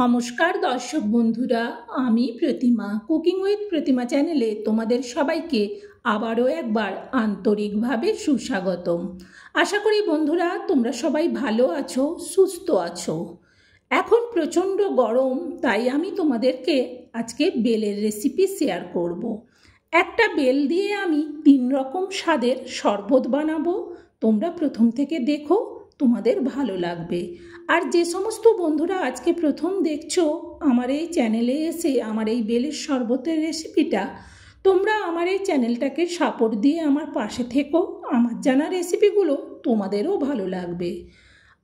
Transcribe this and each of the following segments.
নমস্কার দর্শক বন্ধুরা, আমি প্রতিমা কুকিং উইথ প্রতিমা চ্যানেলে তোমাদের সবাইকে আবারও একবার আন্তরিকভাবে সুস্বাগতম। আশা করি বন্ধুরা তোমরা সবাই ভালো আছো, সুস্থ আছো। এখন প্রচণ্ড গরম, তাই আমি তোমাদেরকে আজকে বেলের রেসিপি শেয়ার করব। একটা বেল দিয়ে আমি 3 রকম স্বাদের শরবত বানাবো। তোমরা প্রথম থেকে দেখো, তোমাদের ভালো লাগবে। আর যে সমস্ত বন্ধুরা আজকে প্রথম দেখছো আমার এই চ্যানেলে এসে আমার এই বেলের শরবতের রেসিপিটা, তোমরা আমার এই চ্যানেলটাকে সাপোর্ট দিয়ে আমার পাশে থেকো। আমার জানা রেসিপিগুলো তোমাদেরও ভালো লাগবে।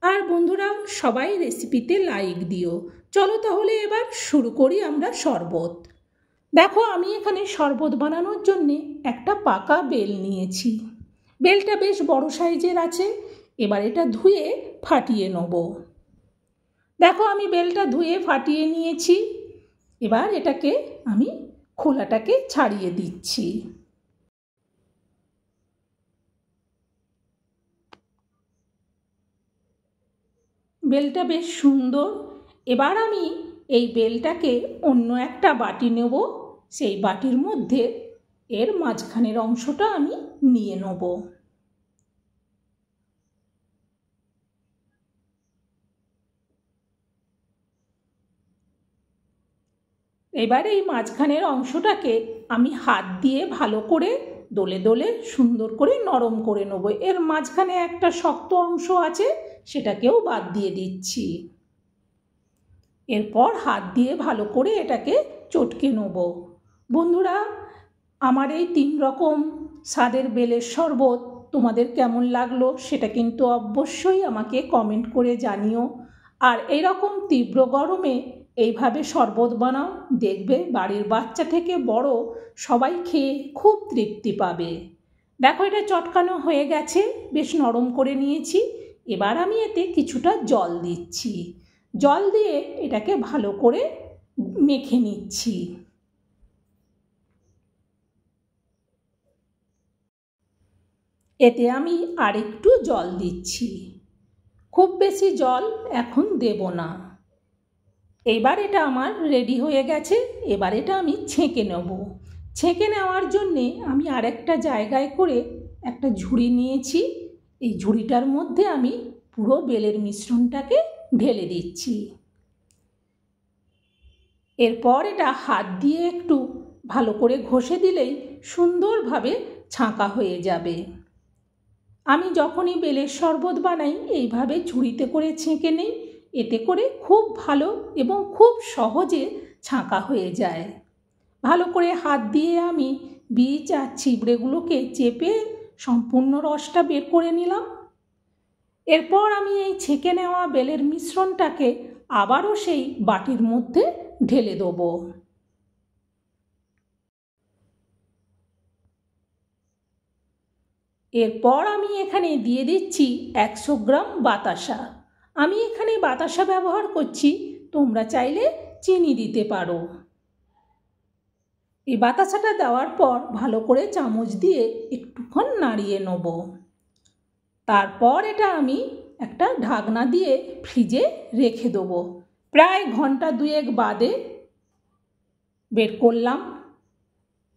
আর বন্ধুরা সবাই রেসিপিতে লাইক দিও। চলো তাহলে এবার শুরু করি আমরা শরবত। দেখো, আমি এখানে শরবত বানানোর জন্যে একটা পাকা বেল নিয়েছি। বেলটা বেশ বড় সাইজের আছে। এবার এটা ধুয়ে ফাটিয়ে নেব। দেখো, আমি বেলটা ধুয়ে ফাটিয়ে নিয়েছি। এবার এটাকে আমি খোলাটাকে ছাড়িয়ে দিচ্ছি। বেলটা বেশ সুন্দর। এবার আমি এই বেলটাকে অন্য একটা বাটি নেব। সেই বাটির মধ্যে এর মাঝখানের অংশটা আমি নিয়ে নেব। এবার এই মাঝখানের অংশটাকে আমি হাত দিয়ে ভালো করে দলে দলে সুন্দর করে নরম করে নেব। এর মাঝখানে একটা শক্ত অংশ আছে, সেটাকেও বাদ দিয়ে দিচ্ছি। এরপর হাত দিয়ে ভালো করে এটাকে চটকে নেব। বন্ধুরা, আমার এই 3 রকম স্বাদের বেলের শরবত তোমাদের কেমন লাগলো সেটা কিন্তু অবশ্যই আমাকে কমেন্ট করে জানিও। আর এইরকম তীব্র গরমে এইভাবে শরবত বানাও, দেখবে বাড়ির বাচ্চা থেকে বড় সবাই খেয়ে খুব তৃপ্তি পাবে। দেখো, এটা চটকানো হয়ে গেছে, বেশ নরম করে নিয়েছি। এবার আমি এতে কিছুটা জল দিচ্ছি। জল দিয়ে এটাকে ভালো করে মেখে নিচ্ছি। এতে আমি আরেকটু জল দিচ্ছি। খুব বেশি জল এখন দেব না। এবার এটা আমার রেডি হয়ে গেছে। এবার এটা আমি ছেঁকে নেব। ছেঁকে নেওয়ার জন্যে আমি আরেকটা জায়গায় করে একটা ঝুড়ি নিয়েছি। এই ঝুড়িটার মধ্যে আমি পুরো বেলের মিশ্রণটাকে ঢেলে দিচ্ছি। এরপর এটা হাত দিয়ে একটু ভালো করে ঘষে দিলেই সুন্দরভাবে ছাঁকা হয়ে যাবে। আমি যখনই বেলের শরবত বানাই এইভাবে ঝুড়িতে করে ছেঁকে নিই। এতে করে খুব ভালো এবং খুব সহজে ছাঁকা হয়ে যায়। ভালো করে হাত দিয়ে আমি বীজ আর ছিবড়েগুলোকে চেপে সম্পূর্ণ রসটা বের করে নিলাম। এরপর আমি এই ছেঁকে নেওয়া বেলের মিশ্রণটাকে আবারও সেই বাটির মধ্যে ঢেলে দেবো। এরপর আমি এখানে দিয়ে দিচ্ছি 100 গ্রাম বাতাসা। আমি এখানে বাতাসা ব্যবহার করছি, তোমরা চাইলে চিনি দিতে পারো। এই বাতাসাটা দেওয়ার পর ভালো করে চামচ দিয়ে একটুক্ষণ নাড়িয়ে নেব। তারপর এটা আমি একটা ঢাকনা দিয়ে ফ্রিজে রেখে দেবো। প্রায় ঘন্টা 2 বাদে বের করলাম।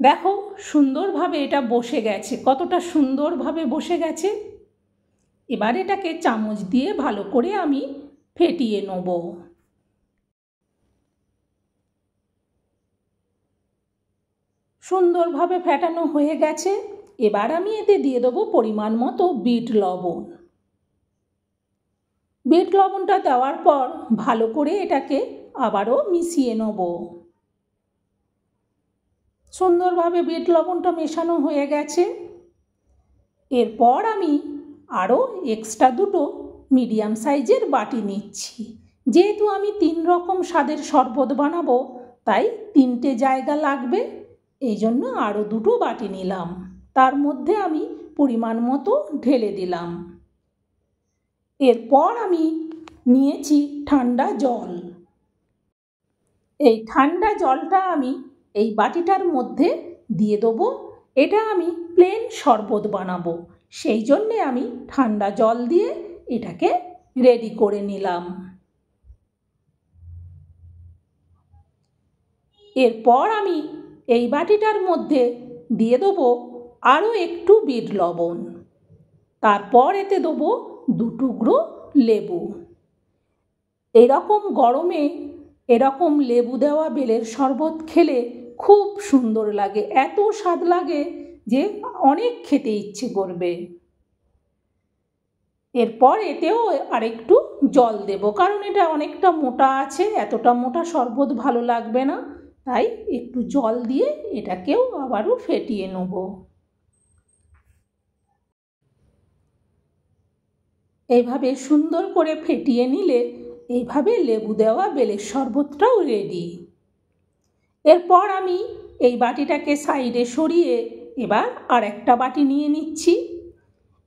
দেখো, সুন্দরভাবে এটা বসে গেছে, কতটা সুন্দরভাবে বসে গেছে। এবার এটাকে চামচ দিয়ে ভালো করে আমি ফেটিয়ে নেব। সুন্দরভাবে ফেটানো হয়ে গেছে। এবার আমি এতে দিয়ে দেবো পরিমাণ মতো বিট লবণ। বিট লবণটা দেওয়ার পর ভালো করে এটাকে আবারও মিশিয়ে নেব। সুন্দরভাবে বিট লবণটা মেশানো হয়ে গেছে। এরপর আমি আরও এক্সট্রা 2টো মিডিয়াম সাইজের বাটি নিচ্ছি। যেহেতু আমি 3 রকম স্বাদের শরবত বানাবো, তাই 3টে জায়গা লাগবে। এই জন্য আরও 2টো বাটি নিলাম। তার মধ্যে আমি পরিমাণ মতো ঢেলে দিলাম। এরপর আমি নিয়েছি ঠান্ডা জল। এই ঠান্ডা জলটা আমি এই বাটিটার মধ্যে দিয়ে দেবো। এটা আমি প্লেন শরবত বানাবো, সেই জন্যে আমি ঠান্ডা জল দিয়ে এটাকে রেডি করে নিলাম। এরপর আমি নিয়েছি 1 কাপ চিনি। চিনিটা আমি 1 কাপের থেকে একটু কম দিয়েছি। চিনিটা দেওয়ার পর ভালো করে এটাকে এরপর আমি এই বাটিটার মধ্যে দিয়ে দেবো আরও একটু বিট লবণ। তারপর এতে দেবো 2 টুকরো লেবু। এরকম গরমে এরকম লেবু দেওয়া বেলের শরবত খেলে খুব সুন্দর লাগে, এত স্বাদ লাগে যে অনেক খেতে ইচ্ছে করবে। এরপর এতেও আরেকটু জল দেব, কারণ এটা অনেকটা মোটা আছে, এতটা মোটা শরবত ভালো লাগবে না, তাই একটু জল দিয়ে এটাকেও আবারও ফেটিয়ে নেব। এইভাবে সুন্দর করে ফেটিয়ে নিলে এইভাবে লেবু দেওয়া বেলের শরবতটাও রেডি। এরপর আমি এই বাটিটাকে সাইডে সরিয়ে এবার আর একটা বাটি নিয়ে নিচ্ছি।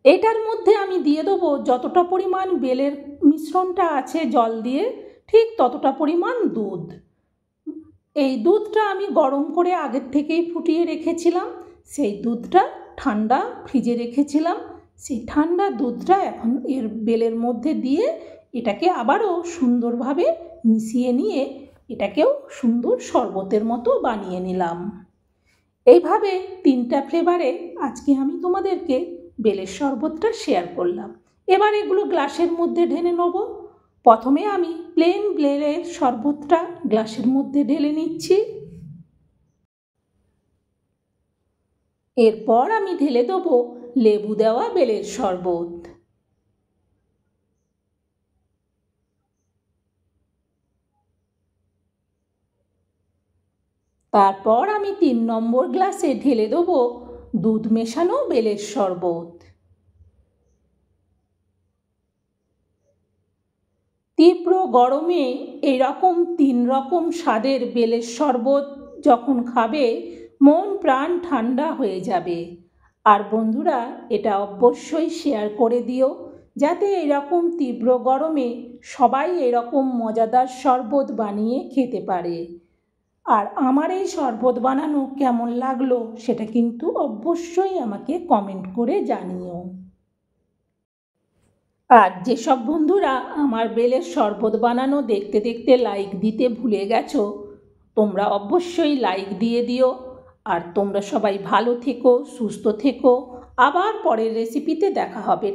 এটার মধ্যে আমি দিয়ে দেবো যতটা পরিমাণ বেলের মিশ্রণটা আছে জল দিয়ে, ঠিক ততটা পরিমাণ দুধ। এই দুধটা আমি গরম করে আগের থেকেই ফুটিয়ে রেখেছিলাম, সেই দুধটা ঠান্ডা ফ্রিজে রেখেছিলাম। সেই ঠান্ডা দুধটা এখন এর বেলের মধ্যে দিয়ে এটাকে আবারও সুন্দরভাবে মিশিয়ে নিয়ে এটাকেও সুন্দর শরবতের মতো বানিয়ে নিলাম। এইভাবে 3টা ফ্লেভারে আজকে আমি তোমাদেরকে বেলের শরবতটা শেয়ার করলাম। এবার এগুলো গ্লাসের মধ্যে ঢেলে নেব। প্রথমে আমি প্লেন বেলের শরবতটা গ্লাসের মধ্যে ঢেলে নিচ্ছি। এরপর আমি ঢেলে দেবো লেবু দেওয়া বেলের শরবত। তারপর আমি 3 নম্বর গ্লাসে ঢেলে দেবো দুধ মেশানো বেলের শরবত। তীব্র গরমে এরকম 3 রকম স্বাদের বেলের শরবত যখন খাবে মন প্রাণ ঠান্ডা হয়ে যাবে। আর বন্ধুরা, এটা অবশ্যই শেয়ার করে দিও, যাতে এরকম তীব্র গরমে সবাই এরকম মজাদার শরবত বানিয়ে খেতে পারে। আর আমার এই শরবত বানানো কেমন লাগলো সেটা কিন্তু অবশ্যই আমাকে কমেন্ট করে জানিও। আর যেসব বন্ধুরা আমার বেলের শরবত বানানো দেখতে দেখতে লাইক দিতে ভুলে গেছো, তোমরা অবশ্যই লাইক দিয়ে দিও। আর তোমরা সবাই ভালো থেকো, সুস্থ থেকো। আবার পরের রেসিপিতে দেখা হবে।